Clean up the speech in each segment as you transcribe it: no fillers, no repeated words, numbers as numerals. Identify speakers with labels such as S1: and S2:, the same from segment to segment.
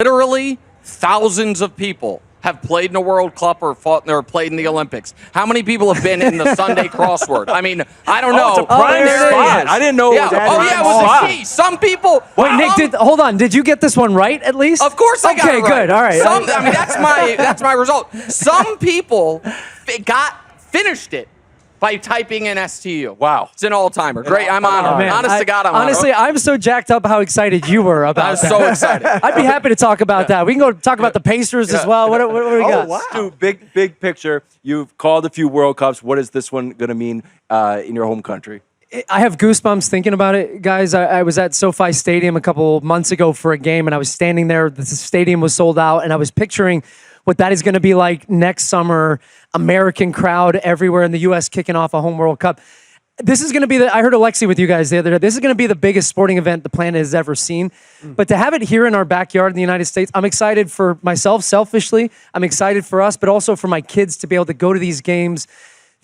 S1: Literally thousands of people have played in a World Cup or played in the Olympics. How many people have been in the Sunday crossword? I mean, I don't know.
S2: It's a prime spot. I didn't know it was a prime
S1: it was a key. Some people.
S3: Wait, Nick, hold on. Did you get this one right at least?
S1: Of course I got it right.
S3: Okay, good. All right.
S1: I mean, that's my result. Some people finished it by typing in STU.
S2: Wow.
S1: It's an all-timer. Great. I'm honored.
S3: Man,
S1: Honest to God, I'm
S3: honestly,
S1: honored.
S3: I'm so jacked up how excited you were about that.
S1: I was so excited.
S3: I'd be happy to talk about that. We can go talk about the Pacers as well. What do we got?
S2: Wow. Stu, big picture. You've called a few World Cups. What is this one going to mean in your home country?
S3: I have goosebumps thinking about it, guys. I was at SoFi Stadium a couple months ago for a game, and I was standing there. The stadium was sold out, and I was picturing what that is going to be like next summer. American crowd everywhere in the U.S. kicking off a home World Cup. This is going to be I heard Alexi with you guys the other day. This is going to be the biggest sporting event the planet has ever seen. But to have it here in our backyard in the United States, I'm excited for myself, selfishly. I'm excited for us, but also for my kids to be able to go to these games.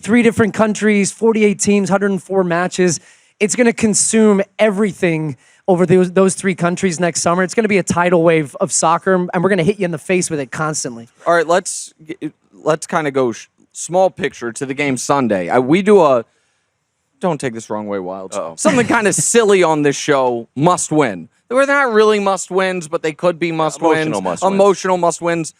S3: 3 different countries, 48 teams, 104 matches. It's going to consume everything over those 3 countries next summer. It's going to be a tidal wave of soccer, and we're going to hit you in the face with it constantly.
S1: All right, let's kind of go small picture to the game Sunday. We do don't take this wrong way, Wilds. Something kind of silly on this show, must win. They're not really must wins, but they could be must wins. Emotional must wins.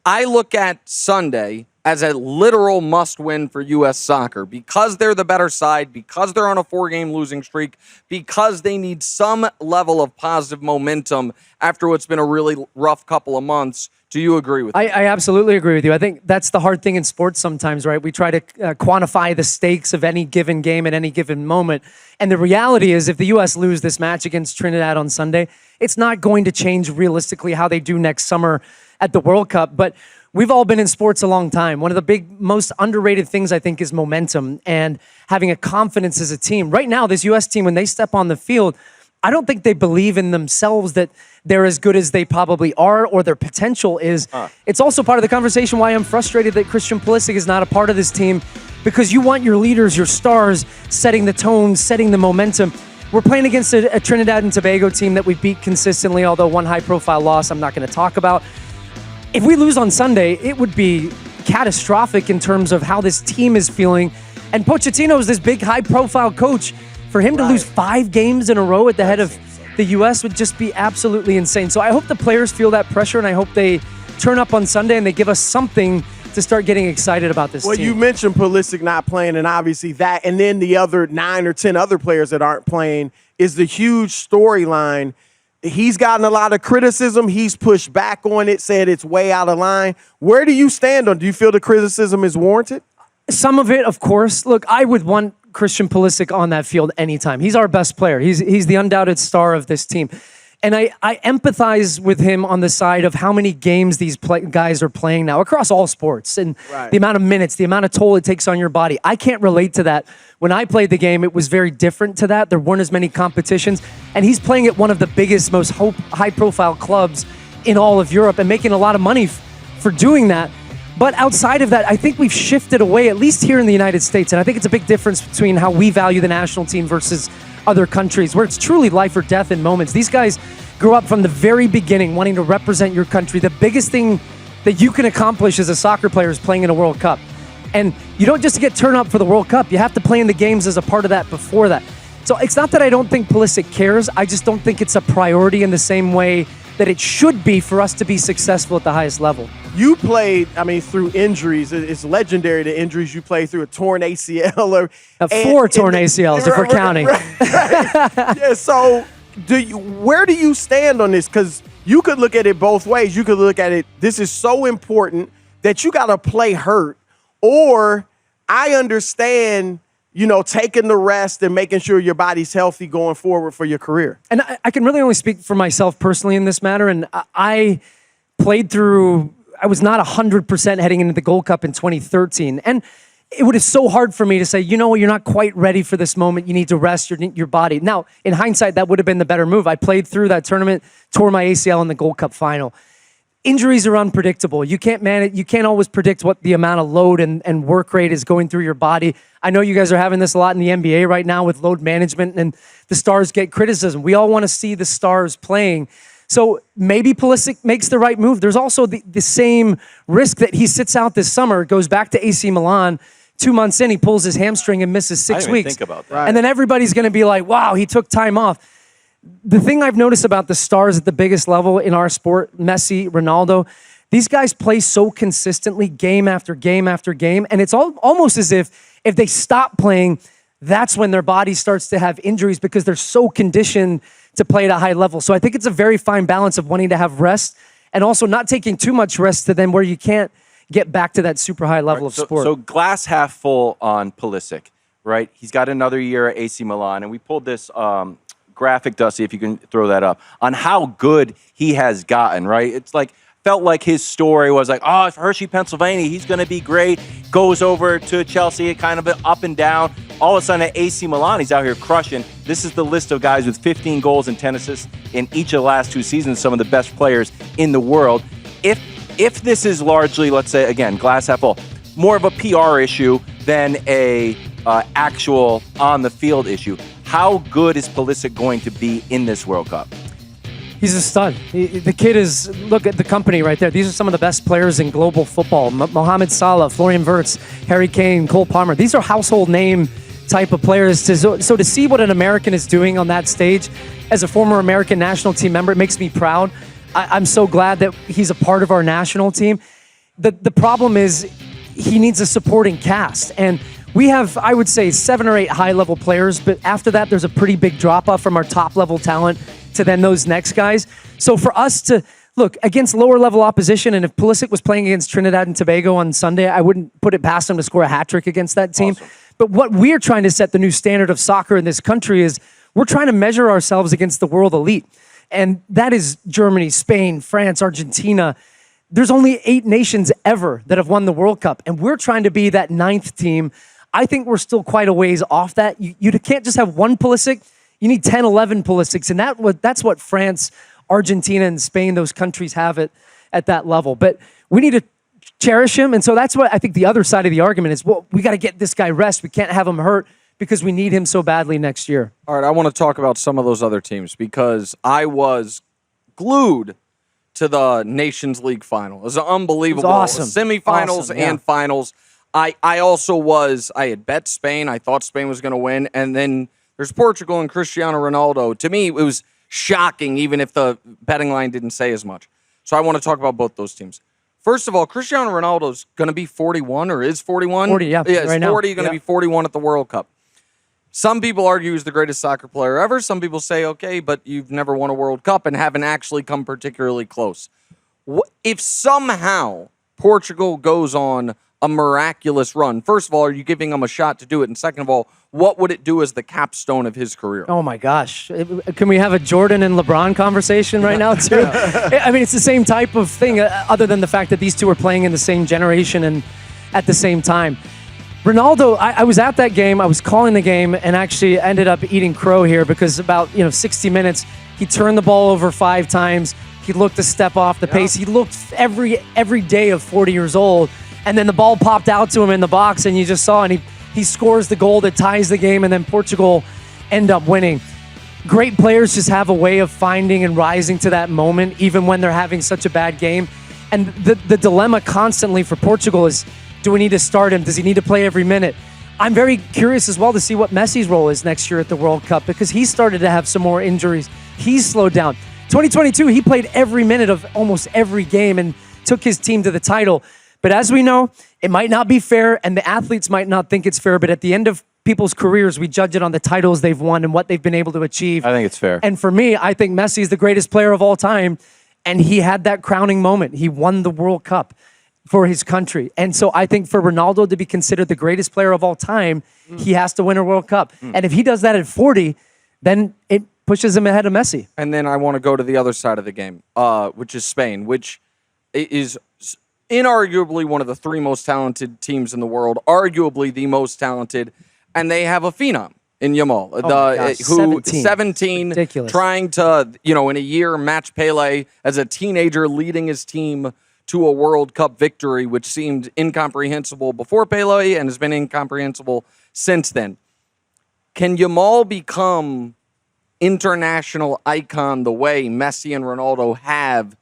S1: I look at Sunday as a literal must-win for U.S. soccer because they're the better side, because they're on a 4-game losing streak, because they need some level of positive momentum after what's been a really rough couple of months. Do you agree with me?
S3: I absolutely agree with you. I think that's the hard thing in sports sometimes, right? We try to quantify the stakes of any given game at any given moment. And the reality is if the U.S. lose this match against Trinidad on Sunday, it's not going to change realistically how they do next summer at the World Cup. But we've all been in sports a long time. One of the most underrated things, I think, is momentum and having a confidence as a team. Right now, this U.S. team, when they step on the field, I don't think they believe in themselves that they're as good as they probably are or their potential is. It's also part of the conversation why I'm frustrated that Christian Pulisic is not a part of this team, because you want your leaders, your stars, setting the tone, setting the momentum. We're playing against a Trinidad and Tobago team that we beat consistently, although one high-profile loss I'm not going to talk about. If we lose on Sunday, it would be catastrophic in terms of how this team is feeling. And Pochettino is this big, high-profile coach. For him to lose 5 games in a row at the head of the U.S. would just be absolutely insane. So I hope the players feel that pressure, and I hope they turn up on Sunday and they give us something to start getting excited about this team.
S4: Well, you mentioned Pulisic not playing, and obviously that, and then the other 9 or 10 other players that aren't playing is the huge storyline. He's gotten a lot of criticism. He's pushed back on it, said it's way out of line. Where do you stand on? Do you feel the criticism is warranted?
S3: Some of it, of course. Look, I would want Christian Pulisic on that field anytime. He's our best player. He's the undoubted star of this team. And I empathize with him on the side of how many games these guys are playing now across all sports and the amount of minutes, the amount of toll it takes on your body. I can't relate to that. When I played the game, it was very different to that. There weren't as many competitions. And he's playing at one of the biggest, most high-profile clubs in all of Europe and making a lot of money for doing that. But outside of that, I think we've shifted away, at least here in the United States. And I think it's a big difference between how we value the national team versus other countries, where it's truly life or death in moments. These guys grew up from the very beginning wanting to represent your country. The biggest thing that you can accomplish as a soccer player is playing in a World Cup. And you don't just get turned up for the World Cup. You have to play in the games as a part of that before that. So it's not that I don't think Pulisic cares. I just don't think it's a priority in the same way that it should be for us to be successful at the highest level.
S4: You played, through injuries. It's legendary, the injuries you played through, a torn ACL.
S3: 4 torn ACLs, if we're counting.
S4: Yeah, so where do you stand on this? Because you could look at it both ways. You could look at it, this is so important that you got to play hurt. Or I understand, taking the rest and making sure your body's healthy going forward for your career.
S3: And I can really only speak for myself personally in this matter. And I played through, I was not 100% heading into the Gold Cup in 2013. And it would have so hard for me to say, you're not quite ready for this moment. You need to rest your body. Now, in hindsight, that would have been the better move. I played through that tournament, tore my ACL in the Gold Cup final. Injuries are unpredictable. You can't manage. You can't always predict what the amount of load and work rate is going through your body. I know you guys are having this a lot in the NBA right now with load management, and the stars get criticism. We all want to see the stars playing. So maybe Pulisic makes the right move. There's also the same risk that he sits out this summer, goes back to AC Milan. 2 months in, he pulls his hamstring and misses 6
S2: I didn't
S3: weeks.
S2: even think about that.
S3: And then everybody's going to be like, wow, he took time off. The thing I've noticed about the stars at the biggest level in our sport, Messi, Ronaldo, these guys play so consistently game after game after game. And it's almost as if they stop playing, that's when their body starts to have injuries because they're so conditioned to play at a high level. So I think it's a very fine balance of wanting to have rest and also not taking too much rest to then where you can't get back to that super high level of sport.
S2: So glass half full on Pulisic, right? He's got another year at AC Milan, and we pulled this graphic, Dusty, if you can throw that up, on how good he has gotten, right? It's like, felt like his story was like, oh, Hershey, Pennsylvania, he's going to be great. Goes over to Chelsea, kind of up and down. All of a sudden at AC Milan, he's out here crushing. This is the list of guys with 15 goals and 10 assists in each of the last 2 seasons, some of the best players in the world. If this is largely, let's say, again, glass half full, more of a PR issue than a actual on-the-field issue, how good is Pulisic going to be in this World Cup?
S3: He's a stud. The kid is, look at the company right there. These are some of the best players in global football. Mohamed Salah, Florian Wirtz, Harry Kane, Cole Palmer. These are household name type of players. So to see what an American is doing on that stage, as a former American national team member, it makes me proud. I'm so glad that he's a part of our national team. The problem is he needs a supporting cast. And we have, I would say, 7 or 8 high-level players, but after that, there's a pretty big drop-off from our top-level talent to then those next guys. So for us to, look, against lower-level opposition, and if Pulisic was playing against Trinidad and Tobago on Sunday, I wouldn't put it past him to score a hat-trick against that team.
S2: Awesome.
S3: But what we're trying to set the new standard of soccer in this country is we're trying to measure ourselves against the world elite. And that is Germany, Spain, France, Argentina. There's only 8 nations ever that have won the World Cup. And we're trying to be that 9th team. I think we're still quite a ways off that. You can't just have one Pulisic. You need 10, 11 Pulisics. And that's what France, Argentina, and Spain, those countries have it at that level. But we need to cherish him. And so that's what I think the other side of the argument is, well, we got to get this guy rest. We can't have him hurt because we need him so badly next year.
S1: All right, I want to talk about some of those other teams because I was glued to the Nations League final. It was unbelievable.
S3: It was awesome.
S1: Semifinals
S3: Awesome, yeah.
S1: and finals. I had bet Spain. I thought Spain was going to win. And then there's Portugal and Cristiano Ronaldo. To me, it was shocking, even if the betting line didn't say as much. So I want to talk about both those teams. First of all, Cristiano Ronaldo's going to be 41 or is 41?
S3: 40, yeah.
S1: Yeah,
S3: right
S1: he's 40, going to
S3: be
S1: 41 at the World Cup. Some people argue he's the greatest soccer player ever. Some people say, okay, but you've never won a World Cup and haven't actually come particularly close. If somehow Portugal goes on a miraculous run, first of all, are you giving him a shot to do it? And second of all, what would it do as the capstone of his career?
S3: Oh, my gosh. Can we have a Jordan and LeBron conversation right now, too? I mean, it's the same type of thing, other than the fact that these two are playing in the same generation and at the same time. Ronaldo, I was at that game. I was calling the game and actually ended up eating crow here because about 60 minutes, he turned the ball over 5 times. He looked a step off the pace. He looked every day of 40 years old. And then the ball popped out to him in the box, and you just saw, and he scores the goal that ties the game, and then Portugal end up winning. Great players just have a way of finding and rising to that moment, even when they're having such a bad game. And the dilemma constantly for Portugal is, do we need to start him? Does he need to play every minute? I'm very curious as well to see what Messi's role is next year at the World Cup because he started to have some more injuries. He's slowed down. 2022, he played every minute of almost every game and took his team to the title. But as we know, it might not be fair, and the athletes might not think it's fair, but at the end of people's careers, we judge it on the titles they've won and what they've been able to achieve.
S2: I think it's fair.
S3: And for me, I think Messi is the greatest player of all time, and he had that crowning moment. He won the World Cup for his country. And so I think for Ronaldo to be considered the greatest player of all time, he has to win a World Cup. And if he does that at 40, then it pushes him ahead of Messi.
S1: And then I want to go to the other side of the game, which is Spain, which is inarguably one of the 3 most talented teams in the world, arguably the most talented, and they have a phenom in Yamal, who 17
S3: Ridiculous.
S1: Trying to, in a year match Pele as a teenager, leading his team to a World Cup victory, which seemed incomprehensible before Pele and has been incomprehensible since then. Can Yamal become international icon the way Messi and Ronaldo have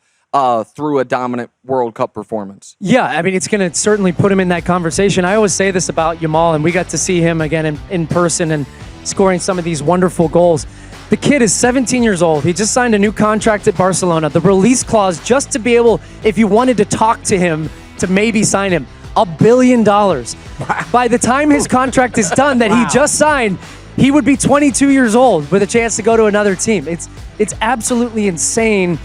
S1: through a dominant World Cup performance?
S3: Yeah, I mean, it's going to certainly put him in that conversation. I always say this about Yamal, and we got to see him again in person and scoring some of these wonderful goals. The kid is 17 years old. He just signed a new contract at Barcelona. The release clause, just to be able, if you wanted to talk to him, to maybe sign him, $1 billion. By the time his contract is done that he just signed, he would be 22 years old with a chance to go to another team. It's absolutely insane,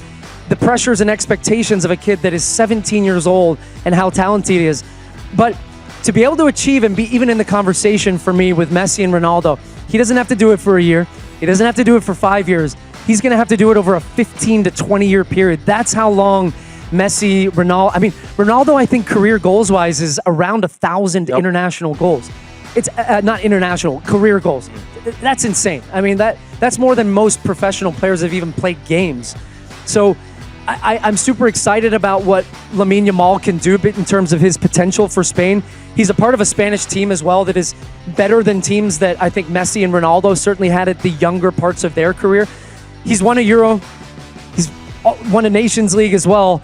S3: the pressures and expectations of a kid that is 17 years old and how talented he is. But to be able to achieve and be even in the conversation for me with Messi and Ronaldo, he doesn't have to do it for a year. He doesn't have to do it for 5 years. He's going to have to do it over a 15 to 20-year period. That's how long Messi, Ronaldo, I think career goals-wise is around 1,000 international goals. It's not international, career goals. That's insane. I mean, that's more than most professional players have even played games. So I'm super excited about what Lamine Yamal can do in terms of his potential for Spain. He's a part of a Spanish team as well that is better than teams that I think Messi and Ronaldo certainly had at the younger parts of their career. He's won a Euro. He's won a Nations League as well.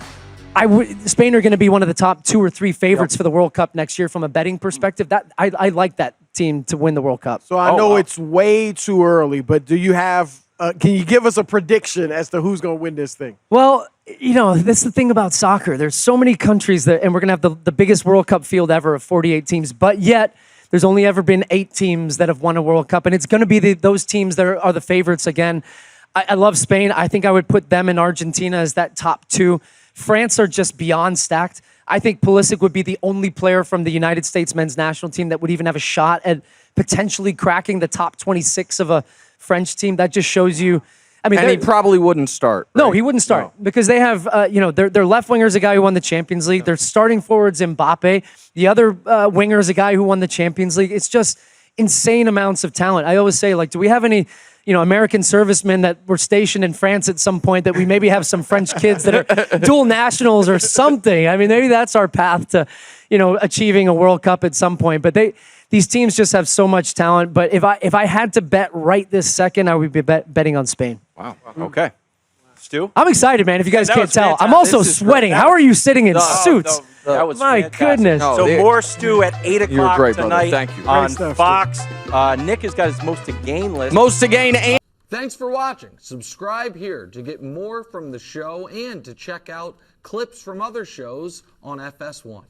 S3: Spain are going to be one of the top 2 or 3 favorites for the World Cup next year from a betting perspective. I like that team to win the World Cup.
S4: So I know it's way too early, but do you have can you give us a prediction as to who's going to win this thing?
S3: Well, that's the thing about soccer. There's so many countries and we're going to have the biggest World Cup field ever of 48 teams, but yet there's only ever been 8 teams that have won a World Cup, and it's going to be those teams that are the favorites again. I love Spain. I think I would put them and Argentina as that top 2. France are just beyond stacked. I think Pulisic would be the only player from the United States men's national team that would even have a shot at potentially cracking the top 26 of a French team. That just shows you. I mean,
S1: and he probably wouldn't start. Right?
S3: No, he wouldn't start because they have, their left winger is a guy who won the Champions League. Their starting forward's Mbappe. The other winger is a guy who won the Champions League. It's just insane amounts of talent. I always say, do we have any American servicemen that were stationed in France at some point that we maybe have some French kids that are dual nationals or something? I mean, maybe that's our path to, achieving a World Cup at some point. But these teams just have so much talent. But if I had to bet right this second, I would be betting on Spain.
S2: Wow. Okay. Stu?
S3: I'm excited, man, if you guys can't tell.
S2: Fantastic.
S3: I'm also sweating. How are you sitting in suits?
S2: That was
S3: My
S2: fantastic.
S3: goodness.
S2: So more Stu at 8
S1: You were
S2: o'clock
S1: great, brother.
S2: tonight
S1: Thank you.
S2: on
S4: Great stuff,
S2: Fox. Nick has got his most to gain list.
S1: Most to gain and
S5: Thanks for watching. Subscribe here to get more from the show and to check out clips from other shows on FS1.